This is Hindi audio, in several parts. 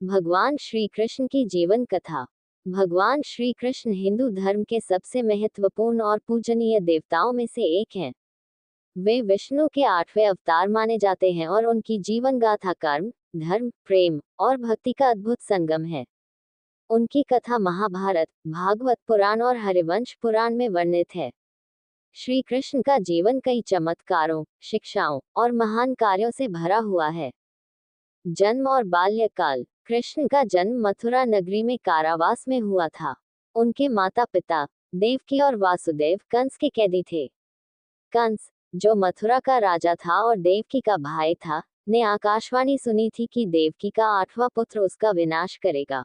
भगवान श्री कृष्ण की जीवन कथा। भगवान श्री कृष्ण हिंदू धर्म के सबसे महत्वपूर्ण और पूजनीय देवताओं में से एक हैं। वे विष्णु के 8वें अवतार माने जाते हैं और उनकी जीवन गाथा कर्म, धर्म, प्रेम और भक्ति का अद्भुत संगम है। उनकी कथा महाभारत, भागवत पुराण और हरिवंश पुराण में वर्णित है। श्री कृष्ण का जीवन कई चमत्कारों, शिक्षाओं और महान कार्यों से भरा हुआ है। जन्म और बाल्यकाल। कृष्ण का जन्म मथुरा नगरी में कारावास में हुआ था। उनके माता पिता देवकी और वासुदेव कंस के कैदी थे। कंस, जो मथुरा का राजा था और देवकी का भाई था, ने आकाशवाणी सुनी थी कि देवकी का 8वां पुत्र उसका विनाश करेगा।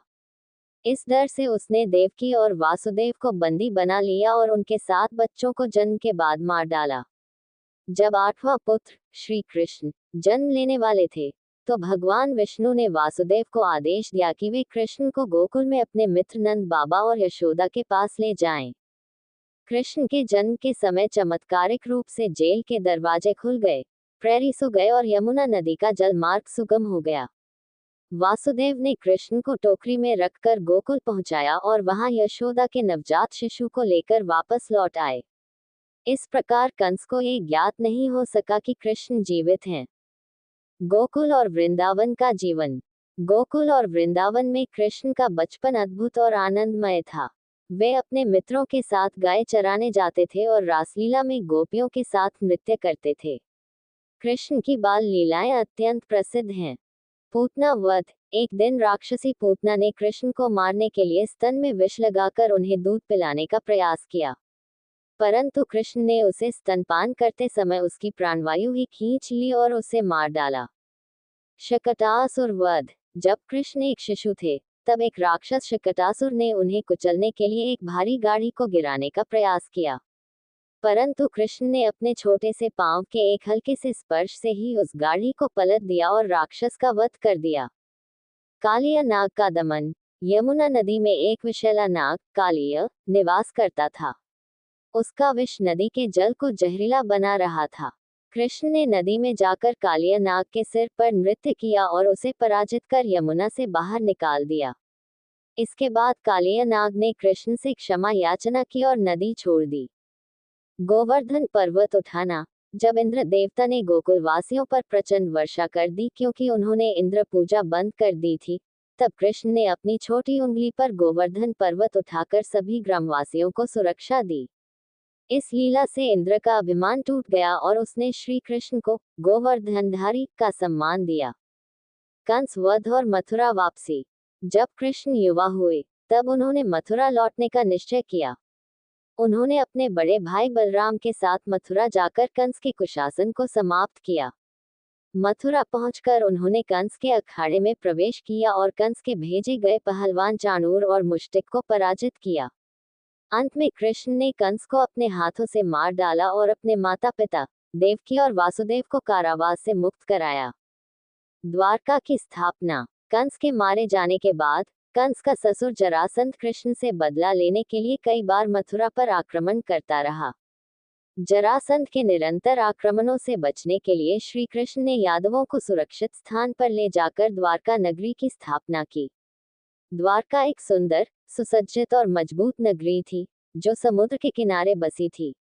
इस डर से उसने देवकी और वासुदेव को बंदी बना लिया और उनके 7 बच्चों को जन्म के बाद मार डाला। जब 8वां पुत्र श्री कृष्ण जन्म लेने वाले थे, तो भगवान विष्णु ने वासुदेव को आदेश दिया कि वे कृष्ण को गोकुल में अपने मित्र नंद बाबा और यशोदा के पास ले जाएं। कृष्ण के जन्म के समय चमत्कारिक रूप से जेल के दरवाजे खुल गए, प्रहरी सो गए और यमुना नदी का जल मार्ग सुगम हो गया। वासुदेव ने कृष्ण को टोकरी में रखकर गोकुल पहुंचाया और वहां यशोदा के नवजात शिशु को लेकर वापस लौट आए। इस प्रकार कंस को ये ज्ञात नहीं हो सका कि कृष्ण जीवित हैं। गोकुल और वृंदावन का जीवन। गोकुल और वृंदावन में कृष्ण का बचपन अद्भुत और आनंदमय था। वे अपने मित्रों के साथ गाय चराने जाते थे और रासलीला में गोपियों के साथ नृत्य करते थे। कृष्ण की बाल लीलाएं अत्यंत प्रसिद्ध हैं। पूतना वध। एक दिन राक्षसी पूतना ने कृष्ण को मारने के लिए स्तन में विष लगाकर उन्हें दूध पिलाने का प्रयास किया, परंतु कृष्ण ने उसे स्तनपान करते समय उसकी प्राणवायु ही खींच ली और उसे मार डाला। शकटासुर वध। जब कृष्ण एक शिशु थे, तब एक राक्षस शकटासुर ने उन्हें कुचलने के लिए एक भारी गाड़ी को गिराने का प्रयास किया, परंतु कृष्ण ने अपने छोटे से पांव के एक हल्के से स्पर्श से ही उस गाड़ी को पलट दिया और राक्षस का वध कर दिया। कालिया नाग का दमन। यमुना नदी में एक विषैला नाग, कालिया, निवास करता था। उसका विष नदी के जल को जहरीला बना रहा था। कृष्ण ने नदी में जाकर कालिया नाग के सिर पर नृत्य किया और उसे पराजित कर यमुना से बाहर निकाल दिया। इसके बाद कालिया नाग ने कृष्ण से क्षमा याचना की और नदी छोड़ दी। गोवर्धन पर्वत उठाना। जब इंद्र देवता ने गोकुल वासियों पर प्रचंड वर्षा कर दी क्योंकि उन्होंने इंद्र पूजा बंद कर दी थी, तब कृष्ण ने अपनी छोटी उंगली पर गोवर्धन पर्वत उठाकर सभी ग्रामवासियों को सुरक्षा दी। इस लीला से इंद्र का अभिमान टूट गया और उसने श्री कृष्ण को गोवर्धनधारी का सम्मान दिया। कंस वध और मथुरा वापसी। जब कृष्ण युवा हुए, तब उन्होंने मथुरा लौटने का निश्चय किया। उन्होंने अपने बड़े भाई बलराम के साथ मथुरा जाकर कंस के कुशासन को समाप्त किया। मथुरा पहुंचकर उन्होंने कंस के अखाड़े में प्रवेश किया और कंस के भेजे गए पहलवान चाणूर और मुष्टिक को पराजित किया। अंत में कृष्ण ने कंस को अपने हाथों से मार डाला और अपने माता पिता देवकी और वासुदेव को कारावास से मुक्त कराया। द्वारका की स्थापना। कंस के मारे जाने के बाद कंस का ससुर जरासंध कृष्ण से बदला लेने के लिए कई बार मथुरा पर आक्रमण करता रहा। जरासंध के निरंतर आक्रमणों से बचने के लिए श्री कृष्ण ने यादवों को सुरक्षित स्थान पर ले जाकर द्वारका नगरी की स्थापना की। द्वारका एक सुंदर, सुसज्जित और मजबूत नगरी थी, जो समुद्र के किनारे बसी थी।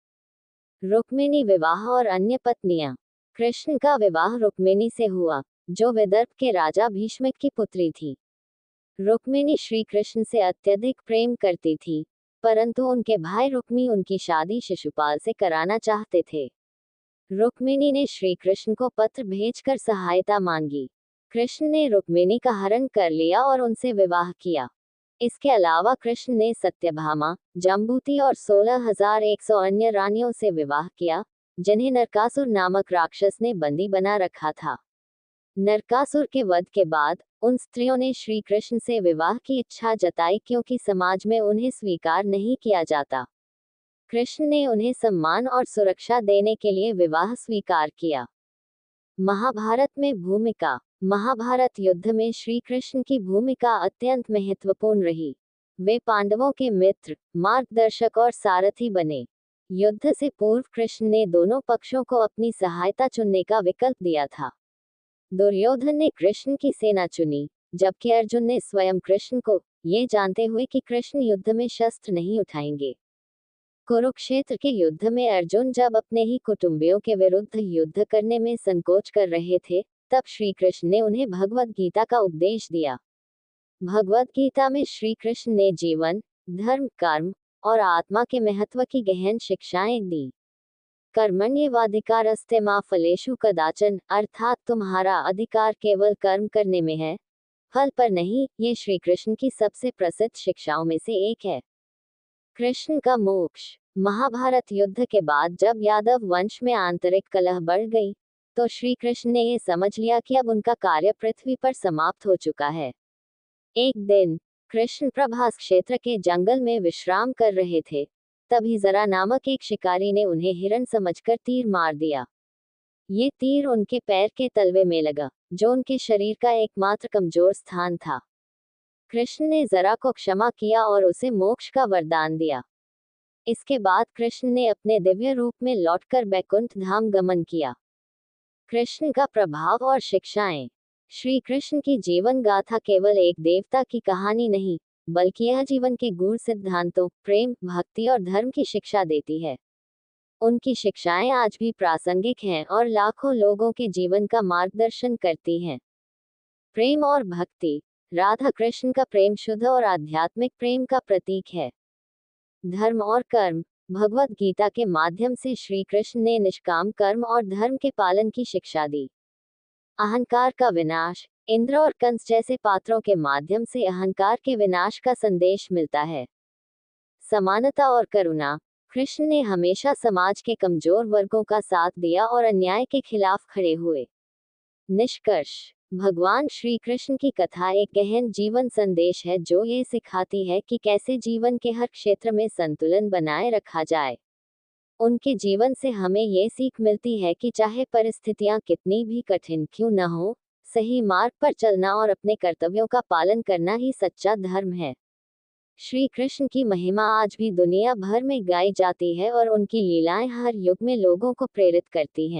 रुक्मिणी विवाह और अन्य पत्नियां। कृष्ण का विवाह रुक्मिणी से हुआ, जो विदर्भ के राजा भीष्मिक की पुत्री थी। रुक्मिणी श्री कृष्ण से अत्यधिक प्रेम करती थी, परंतु उनके भाई रुक्मी उनकी शादी शिशुपाल से कराना चाहते थे। रुक्मिणी ने श्री कृष्ण को पत्र भेजकर सहायता मांगी। कृष्ण ने रुक्मिणी का हरण कर लिया और उनसे विवाह किया। इसके अलावा कृष्ण ने सत्यभामा, जम्बूती और 16,100 अन्य रानियों से विवाह किया, जिन्हें नरकासुर नामक राक्षस ने बंदी बना रखा था। नरकासुर के वध के बाद उन स्त्रियों ने श्री कृष्ण से विवाह की इच्छा जताई क्योंकि समाज में उन्हें स्वीकार नहीं किया जाता। कृष्ण ने उन्हें सम्मान और सुरक्षा देने के लिए विवाह स्वीकार किया। महाभारत में भूमिका। महाभारत युद्ध में श्री कृष्ण की भूमिका अत्यंत महत्वपूर्ण रही। वे पांडवों के मित्र, मार्गदर्शक और सारथी बने। युद्ध से पूर्व कृष्ण ने दोनों पक्षों को अपनी सहायता चुनने का विकल्प दिया था। दुर्योधन ने कृष्ण की सेना चुनी, जबकि अर्जुन ने स्वयं कृष्ण को, ये जानते हुए कि कृष्ण युद्ध में शस्त्र नहीं उठाएंगे। कुरुक्षेत्र के युद्ध में अर्जुन जब अपने ही कुटुंबियों के विरुद्ध युद्ध करने में संकोच कर रहे थे, तब श्री कृष्ण ने उन्हें भगवद गीता का उपदेश दिया। भगवद गीता में श्री कृष्ण ने जीवन, धर्म, कर्म और आत्मा के महत्व की गहन शिक्षाएं दी। कर्मण्येवाधिकारस्ते मा फलेषु कदाचन, अर्थात तुम्हारा अधिकार केवल कर्म करने में है, फल पर नहीं। ये श्री कृष्ण की सबसे प्रसिद्ध शिक्षाओं में से एक है। कृष्ण का मोक्ष। महाभारत युद्ध के बाद जब यादव वंश में आंतरिक कलह बढ़ गई, तो श्री कृष्ण ने ये समझ लिया कि अब उनका कार्य पृथ्वी पर समाप्त हो चुका है। एक दिन कृष्ण प्रभास क्षेत्र के जंगल में विश्राम कर रहे थे, तभी जरा नामक एक शिकारी ने उन्हें हिरण समझकर तीर मार दिया। ये तीर उनके पैर के तलवे में लगा, जो उनके शरीर का एकमात्र कमजोर स्थान था। कृष्ण ने जरा को क्षमा किया और उसे मोक्ष का वरदान दिया। इसके बाद कृष्ण ने अपने दिव्य रूप में लौटकर बैकुंठ धाम गमन किया। कृष्ण का प्रभाव और शिक्षाएं। श्री कृष्ण की जीवन गाथा केवल एक देवता की कहानी नहीं, बल्कि यह जीवन के गूढ़ सिद्धांतों, प्रेम, भक्ति और धर्म की शिक्षा देती है। उनकी शिक्षाएं आज भी प्रासंगिक हैं और लाखों लोगों के जीवन का मार्गदर्शन करती हैं। प्रेम और भक्ति। राधा कृष्ण का प्रेम शुद्ध और आध्यात्मिक प्रेम का प्रतीक है। धर्म और कर्म। भगवद गीता के माध्यम से श्री कृष्ण ने निष्काम कर्म और धर्म के पालन की शिक्षा दी। अहंकार का विनाश। इंद्र और कंस जैसे पात्रों के माध्यम से अहंकार के विनाश का संदेश मिलता है। समानता और करुणा। कृष्ण ने हमेशा समाज के कमजोर वर्गों का साथ दिया और अन्याय के खिलाफ खड़े हुए। निष्कर्ष। भगवान श्री कृष्ण की कथा एक गहन जीवन संदेश है जो ये सिखाती है कि कैसे जीवन के हर क्षेत्र में संतुलन बनाए रखा जाए। उनके जीवन से हमें ये सीख मिलती है कि चाहे परिस्थितियां कितनी भी कठिन क्यों न हो, सही मार्ग पर चलना और अपने कर्तव्यों का पालन करना ही सच्चा धर्म है। श्री कृष्ण की महिमा आज भी दुनिया भर में गाई जाती है और उनकी लीलाएं हर युग में लोगों को प्रेरित करती हैं।